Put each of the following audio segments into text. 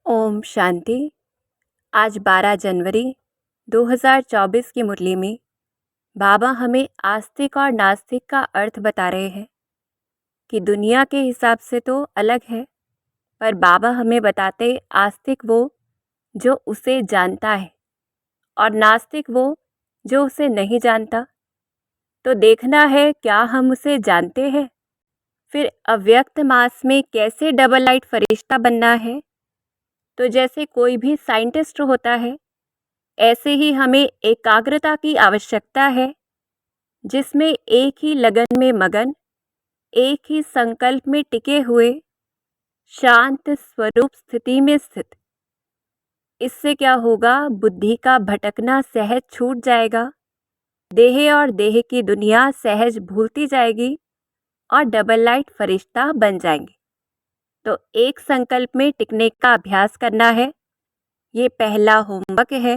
ओम शांति। आज 12 जनवरी 2024 की मुरली में बाबा हमें आस्तिक और नास्तिक का अर्थ बता रहे हैं कि दुनिया के हिसाब से तो अलग है, पर बाबा हमें बताते आस्तिक वो जो उसे जानता है और नास्तिक वो जो उसे नहीं जानता। तो देखना है क्या हम उसे जानते हैं, फिर अव्यक्त मास में कैसे डबल लाइट फरिश्ता बनना है। तो जैसे कोई भी साइंटिस्ट होता है, ऐसे ही हमें एकाग्रता की आवश्यकता है, जिसमें एक ही लगन में मगन, एक ही संकल्प में टिके हुए, शांत स्वरूप स्थिति में स्थित। इससे क्या होगा, बुद्धि का भटकना सहज छूट जाएगा, देह और देह की दुनिया सहज भूलती जाएगी और डबल लाइट फरिश्ता बन जाएंगे। तो एक संकल्प में टिकने का अभ्यास करना है, ये पहला होमवर्क है।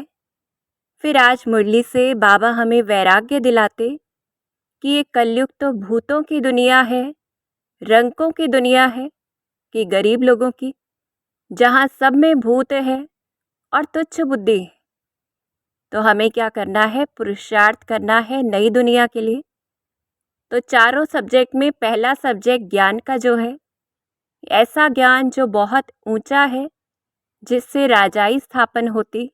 फिर आज मुरली से बाबा हमें वैराग्य दिलाते कि ये कलयुग तो भूतों की दुनिया है, रंकों की दुनिया है, कि गरीब लोगों की, जहाँ सब में भूत है और तुच्छ बुद्धि है। तो हमें क्या करना है, पुरुषार्थ करना है नई दुनिया के लिए। तो चारों सब्जेक्ट में पहला सब्जेक्ट ज्ञान का जो है, ऐसा ज्ञान जो बहुत ऊंचा है, जिससे राजाई स्थापन होती,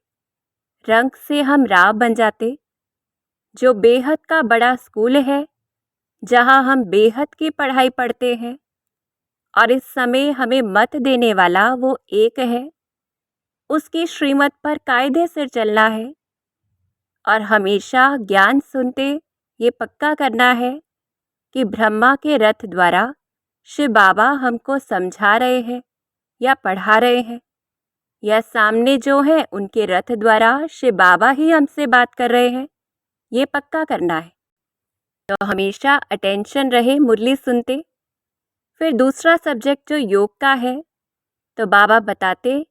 रंक से हम राव बन जाते, जो बेहद का बड़ा स्कूल है, जहाँ हम बेहद की पढ़ाई पढ़ते हैं। और इस समय हमें मत देने वाला वो एक है, उसकी श्रीमत पर कायदे से चलना है और हमेशा ज्ञान सुनते ये पक्का करना है कि ब्रह्मा के रथ द्वारा शिव बाबा हमको समझा रहे हैं या पढ़ा रहे हैं, या सामने जो है उनके रथ द्वारा शिव बाबा ही हमसे बात कर रहे हैं, ये पक्का करना है। तो हमेशा अटेंशन रहे मुरली सुनते। फिर दूसरा सब्जेक्ट जो योग का है, तो बाबा बताते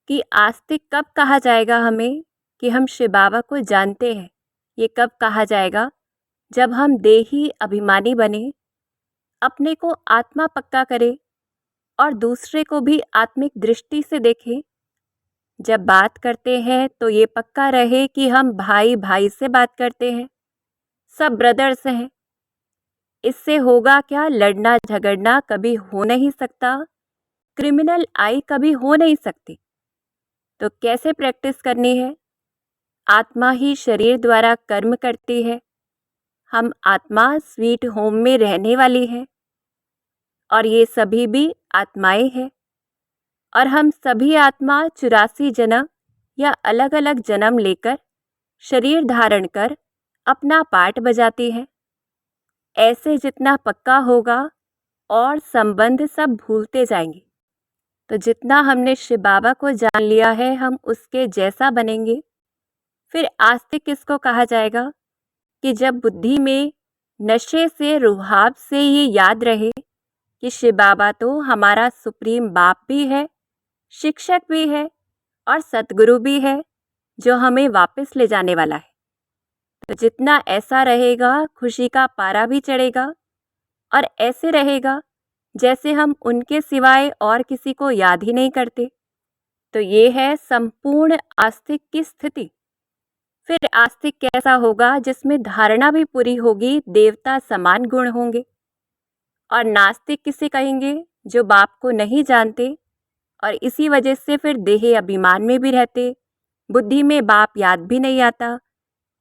कि आस्तिक कब कहा जाएगा हमें कि हम शिव बाबा को जानते हैं। ये कब कहा जाएगा, जब हम देही अभिमानी बने, अपने को आत्मा पक्का करे और दूसरे को भी आत्मिक दृष्टि से देखें। जब बात करते हैं तो ये पक्का रहे कि हम भाई भाई से बात करते हैं, सब ब्रदर्स हैं। इससे होगा क्या, लड़ना झगड़ना कभी हो नहीं सकता, क्रिमिनल आई कभी हो नहीं सकती। तो कैसे प्रैक्टिस करनी है, आत्मा ही शरीर द्वारा कर्म करती है। हम आत्मा स्वीट होम में रहने वाली है और ये सभी भी आत्माएं हैं, और हम सभी आत्मा 84 जन्म या अलग अलग जन्म लेकर शरीर धारण कर अपना पार्ट बजाती है। ऐसे जितना पक्का होगा और संबंध सब भूलते जाएंगे। तो जितना हमने शिव बाबा को जान लिया है, हम उसके जैसा बनेंगे। फिर आस्तिक किसको कहा जाएगा, कि जब बुद्धि में नशे से रुहाब से ये याद रहे कि शिव बाबा तो हमारा सुप्रीम बाप भी है, शिक्षक भी है और सतगुरु भी है, जो हमें वापस ले जाने वाला है। तो जितना ऐसा रहेगा, खुशी का पारा भी चढ़ेगा और ऐसे रहेगा जैसे हम उनके सिवाय और किसी को याद ही नहीं करते। तो ये है संपूर्ण आस्तिक की स्थिति। फिर आस्तिक कैसा होगा, जिसमें धारणा भी पूरी होगी, देवता समान गुण होंगे। और नास्तिक किसे कहेंगे, जो बाप को नहीं जानते और इसी वजह से फिर देह अभिमान में भी रहते, बुद्धि में बाप याद भी नहीं आता,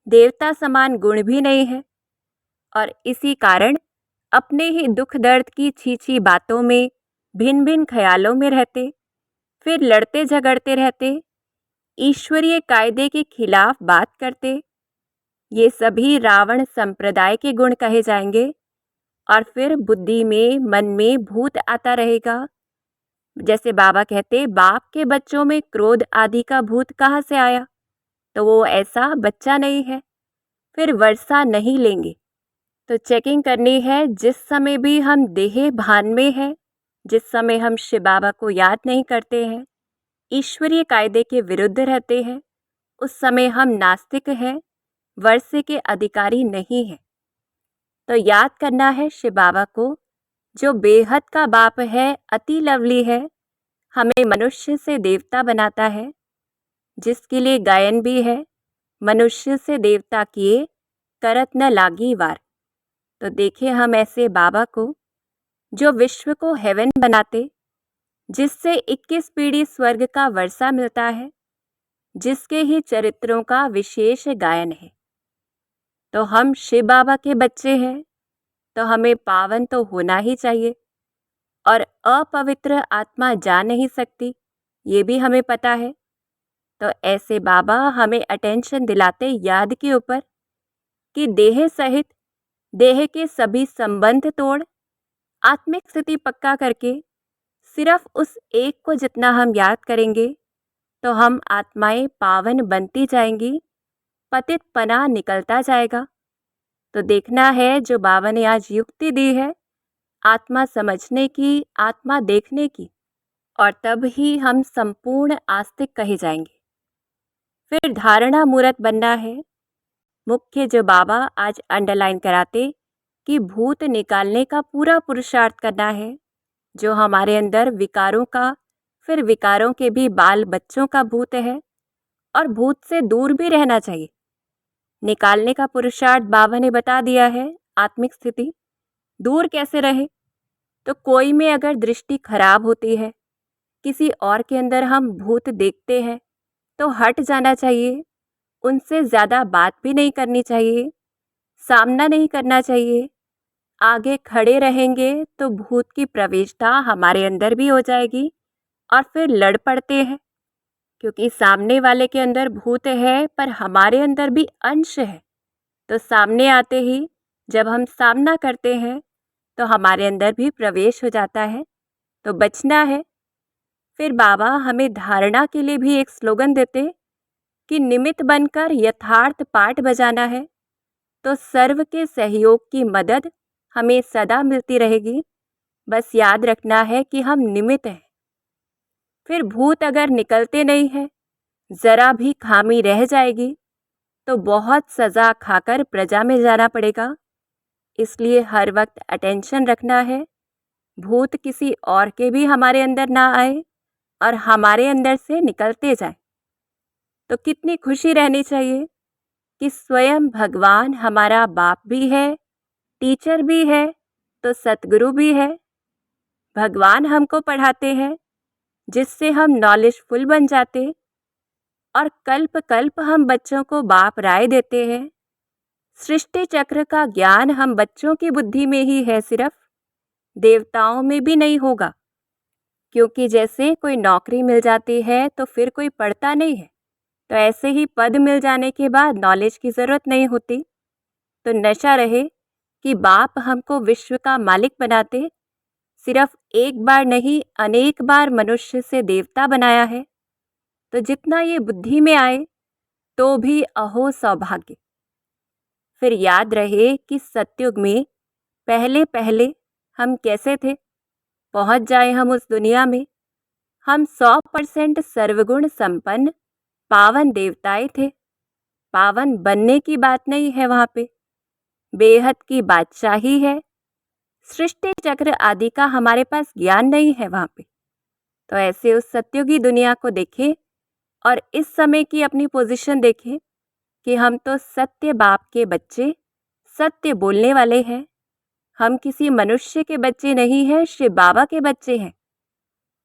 देवता समान गुण भी नहीं है, और इसी कारण अपने ही दुख दर्द की छी बातों में, भिन्न भिन्न ख्यालों में रहते, फिर लड़ते झगड़ते रहते, ईश्वरीय कायदे के खिलाफ बात करते। ये सभी रावण संप्रदाय के गुण कहे जाएंगे। और फिर बुद्धि में, मन में भूत आता रहेगा। जैसे बाबा कहते, बाप के बच्चों में क्रोध आदि का भूत कहाँ से आया, तो वो ऐसा बच्चा नहीं है। फिर वर्षा नहीं लेंगे। तो चेकिंग करनी है, जिस समय भी हम देह भान में हैं, जिस समय हम शिव बाबा को याद नहीं करते हैं, ईश्वरीय कायदे के विरुद्ध रहते हैं, उस समय हम नास्तिक हैं, वर्षे के अधिकारी नहीं हैं। तो याद करना है शिव बाबा को, जो बेहद का बाप है, अति लवली है, हमें मनुष्य से देवता बनाता है, जिसके लिए गायन भी है, मनुष्य से देवता किए करत न लागी वार। तो देखे हम ऐसे बाबा को जो विश्व को हेवन बनाते, जिससे 21 पीढ़ी स्वर्ग का वर्षा मिलता है, जिसके ही चरित्रों का विशेष गायन है। तो हम शिव बाबा के बच्चे हैं, तो हमें पावन तो होना ही चाहिए, और अपवित्र आत्मा जा नहीं सकती, ये भी हमें पता है। तो ऐसे बाबा हमें अटेंशन दिलाते याद के ऊपर कि देह सहित देह के सभी संबंध तोड़ आत्मिक स्थिति पक्का करके सिर्फ उस एक को जितना हम याद करेंगे, तो हम आत्माएं पावन बनती जाएंगी, पतित पना निकलता जाएगा। तो देखना है जो बाबा ने आज युक्ति दी है आत्मा समझने की, आत्मा देखने की, और तब ही हम संपूर्ण आस्तिक कहे जाएंगे। फिर धारणा मूर्त बनना है। मुख्य जो बाबा आज अंडरलाइन कराते कि भूत निकालने का पूरा पुरुषार्थ करना है, जो हमारे अंदर विकारों का, फिर विकारों के भी बाल बच्चों का भूत है, और भूत से दूर भी रहना चाहिए। निकालने का पुरुषार्थ बाबा ने बता दिया है। आत्मिक स्थिति दूर कैसे रहे? तो कोई में अगर दृष्टि खराब होती है, किसी और के अंदर हम भूत देखते हैं, तो हट जाना चाहिए, उनसे ज़्यादा बात भी नहीं करनी चाहिए, सामना नहीं करना चाहिए। आगे खड़े रहेंगे तो भूत की प्रवेशता हमारे अंदर भी हो जाएगी, और फिर लड़ पड़ते हैं, क्योंकि सामने वाले के अंदर भूत है पर हमारे अंदर भी अंश है। तो सामने आते ही जब हम सामना करते हैं तो हमारे अंदर भी प्रवेश हो जाता है, तो बचना है। फिर बाबा हमें धारणा के लिए भी एक स्लोगन देते कि निमित्त बनकर यथार्थ पाठ बजाना है, तो सर्व के सहयोग की मदद हमें सदा मिलती रहेगी। बस याद रखना है कि हम निमित्त हैं। फिर भूत अगर निकलते नहीं हैं, ज़रा भी खामी रह जाएगी, तो बहुत सज़ा खाकर प्रजा में जाना पड़ेगा। इसलिए हर वक्त अटेंशन रखना है, भूत किसी और के भी हमारे अंदर ना आए और हमारे अंदर से निकलते जाए। तो कितनी खुशी रहनी चाहिए कि स्वयं भगवान हमारा बाप भी है, टीचर भी है, तो सतगुरु भी है। भगवान हमको पढ़ाते हैं, जिससे हम नॉलेजफुल बन जाते, और कल्प कल्प हम बच्चों को बाप राय देते हैं। सृष्टि चक्र का ज्ञान हम बच्चों की बुद्धि में ही है, सिर्फ देवताओं में भी नहीं होगा, क्योंकि जैसे कोई नौकरी मिल जाती है तो फिर कोई पढ़ता नहीं है, तो ऐसे ही पद मिल जाने के बाद नॉलेज की ज़रूरत नहीं होती। तो नशा रहे कि बाप हमको विश्व का मालिक बनाते, सिर्फ एक बार नहीं अनेक बार मनुष्य से देवता बनाया है। तो जितना ये बुद्धि में आए तो भी अहो सौभाग्य। फिर याद रहे कि सतयुग में पहले पहले हम कैसे थे, पहुंच जाए हम उस दुनिया में। हम 100% सर्वगुण संपन्न पावन देवताएं थे। पावन बनने की बात नहीं है, वहाँ पे बेहद की बादशाही है। सृष्टि चक्र आदि का हमारे पास ज्ञान नहीं है वहाँ पे। तो ऐसे उस सत्युगी दुनिया को देखें और इस समय की अपनी पोजीशन देखें कि हम तो सत्य बाप के बच्चे, सत्य बोलने वाले हैं। हम किसी मनुष्य के बच्चे नहीं हैं, शिव बाबा के बच्चे हैं।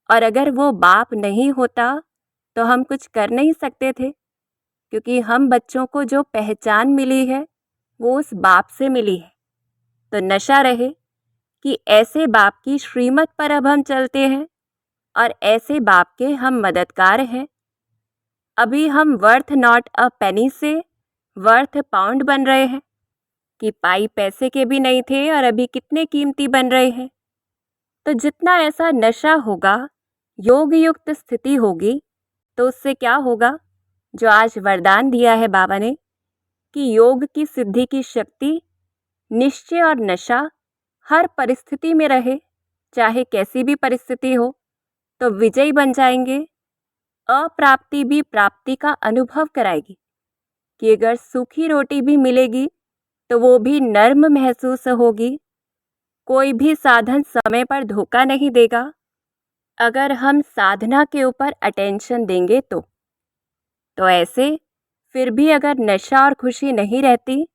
और अगर वो बाप नहीं होता तो हम कुछ कर नहीं सकते थे, क्योंकि हम बच्चों को जो पहचान मिली है वो उस बाप से मिली है। तो नशा रहे कि ऐसे बाप की श्रीमत पर अब हम चलते हैं और ऐसे बाप के हम मददगार हैं। अभी हम वर्थ नॉट अ पेनी से वर्थ पाउंड बन रहे हैं, कि पाई पैसे के भी नहीं थे और अभी कितने कीमती बन रहे हैं। तो जितना ऐसा नशा होगा, योग युक्त स्थिति होगी, तो उससे क्या होगा? जो आज वरदान दिया है बाबा ने कि योग की सिद्धि की शक्ति, निश्चय और नशा हर परिस्थिति में रहे, चाहे कैसी भी परिस्थिति हो, तो विजयी बन जाएंगे। अप्राप्ति भी प्राप्ति का अनुभव कराएगी, कि अगर सूखी रोटी भी मिलेगी तो वो भी नर्म महसूस होगी। कोई भी साधन समय पर धोखा नहीं देगा। अगर हम साधना के ऊपर अटेंशन देंगे तो ऐसे फिर भी अगर नशा और खुशी नहीं रहती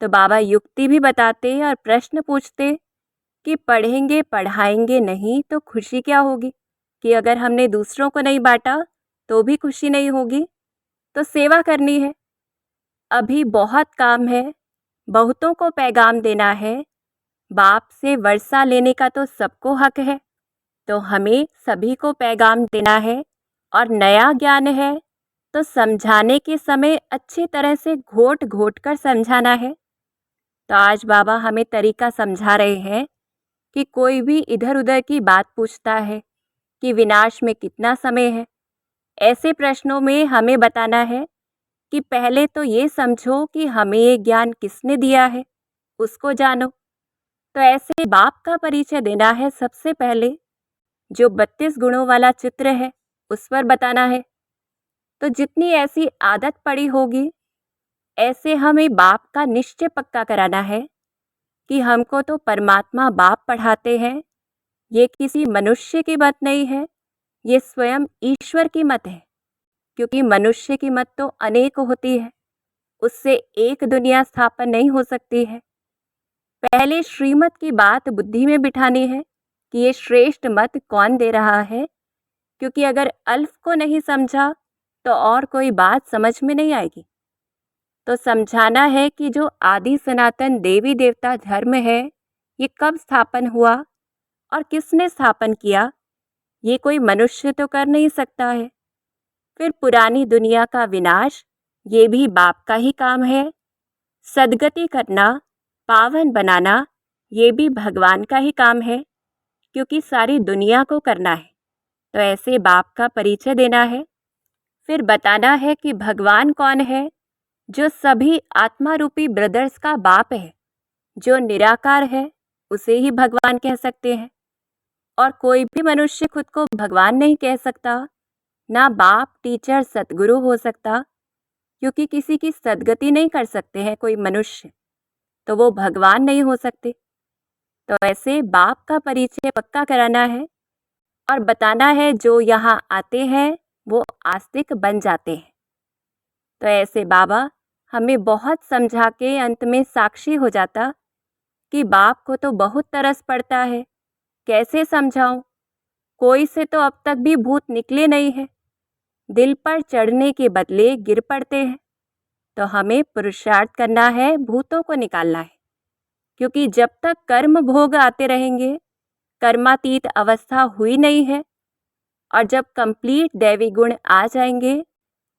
तो बाबा युक्ति भी बताते और प्रश्न पूछते कि पढ़ेंगे पढ़ाएंगे नहीं तो खुशी क्या होगी, कि अगर हमने दूसरों को नहीं बांटा तो भी खुशी नहीं होगी। तो सेवा करनी है, अभी बहुत काम है, बहुतों को पैगाम देना है, बाप से वर्षा लेने का तो सबको हक है, तो हमें सभी को पैगाम देना है। और नया ज्ञान है तो समझाने के समय अच्छी तरह से घोट घोट कर समझाना है। तो आज बाबा हमें तरीका समझा रहे हैं कि कोई भी इधर उधर की बात पूछता है कि विनाश में कितना समय है, ऐसे प्रश्नों में हमें बताना है कि पहले तो ये समझो कि हमें ये ज्ञान किसने दिया है, उसको जानो। तो ऐसे बाप का परिचय देना है सबसे पहले, जो 32 गुणों वाला चित्र है उस पर बताना है। तो जितनी ऐसी आदत पड़ी होगी, ऐसे हमें बाप का निश्चय पक्का कराना है कि हमको तो परमात्मा बाप पढ़ाते हैं, ये किसी मनुष्य की मत नहीं है, ये स्वयं ईश्वर की मत है। क्योंकि मनुष्य की मत तो अनेक होती है, उससे एक दुनिया स्थापन नहीं हो सकती है। पहले श्रीमत की बात बुद्धि में बिठानी है कि ये श्रेष्ठ मत कौन दे रहा है, क्योंकि अगर अल्फ को नहीं समझा तो और कोई बात समझ में नहीं आएगी। तो समझाना है कि जो आदि सनातन देवी देवता धर्म है, ये कब स्थापन हुआ और किसने स्थापन किया, ये कोई मनुष्य तो कर नहीं सकता है। फिर पुरानी दुनिया का विनाश, ये भी बाप का ही काम है। सद्गति करना, पावन बनाना, ये भी भगवान का ही काम है, क्योंकि सारी दुनिया को करना है। तो ऐसे बाप का परिचय देना है। फिर बताना है कि भगवान कौन है, जो सभी आत्मा रूपी ब्रदर्स का बाप है, जो निराकार है, उसे ही भगवान कह सकते हैं। और कोई भी मनुष्य खुद को भगवान नहीं कह सकता, ना बाप टीचर सतगुरु हो सकता, क्योंकि किसी की सद्गति नहीं कर सकते हैं कोई मनुष्य, तो वो भगवान नहीं हो सकते। तो ऐसे बाप का परिचय पक्का कराना है और बताना है जो यहाँ आते हैं वो आस्तिक बन जाते हैं। तो ऐसे बाबा हमें बहुत समझा के अंत में साक्षी हो जाता कि बाप को तो बहुत तरस पड़ता है, कैसे समझाऊं, कोई से तो अब तक भी भूत निकले नहीं हैं, दिल पर चढ़ने के बदले गिर पड़ते हैं। तो हमें पुरुषार्थ करना है, भूतों को निकालना है, क्योंकि जब तक कर्म भोग आते रहेंगे, कर्मातीत अवस्था हुई नहीं है। और जब कंप्लीट दैवी गुण आ जाएंगे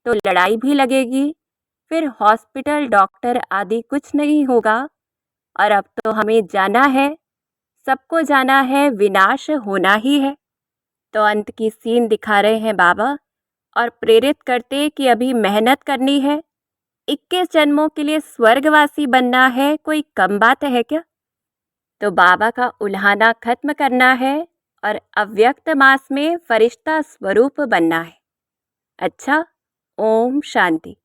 तो लड़ाई भी लगेगी, फिर हॉस्पिटल डॉक्टर आदि कुछ नहीं होगा। और अब तो हमें जाना है, सबको जाना है, विनाश होना ही है। तो अंत की सीन दिखा रहे हैं बाबा और प्रेरित करते कि अभी मेहनत करनी है। 21 जन्मों के लिए स्वर्गवासी बनना है, कोई कम बात है क्या? तो बाबा का उल्हाना खत्म करना है और अव्यक्त मास में फरिश्ता स्वरूप बनना है। अच्छा, ओम शांति।